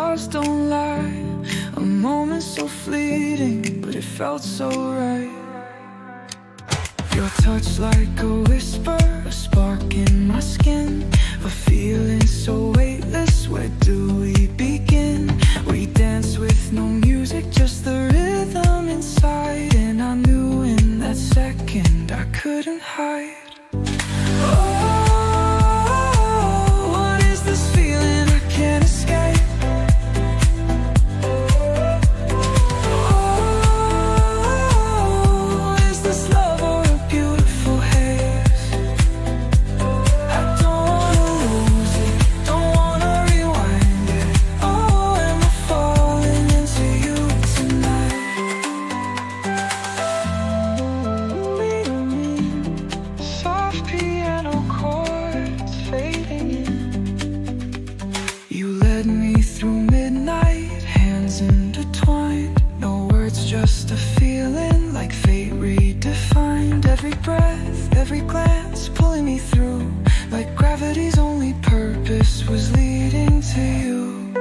stars don't lie. A moment so fleeting, but it felt so right. Your touch like a whisper, a spark in my skin, a feeling so weightless. Where do we begin? We dance with no music, just the rhythm inside. And I knew in that second I couldn't hide. Just a feeling like fate redefined. Every breath, every glance pulling me through, like gravity's only purpose was leading to you.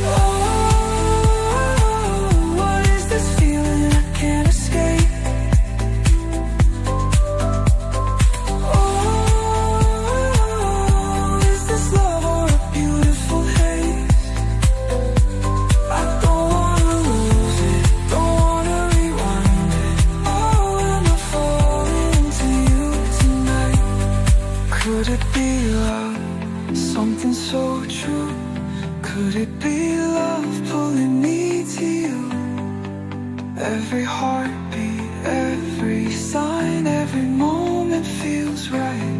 Oh, what is this feeling I can't escape? Oh, is this love or a beautiful haze? I don't wanna lose it, don't wanna rewind it. Oh, am I falling into you tonight? Could it be love, something so true? Could it be love pulling me to you? Every heartbeat, every sign, every moment feels right.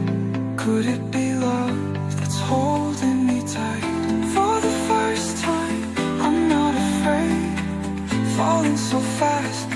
Could it be love that's holding me tight? For the first time, I'm not afraid, falling so fast.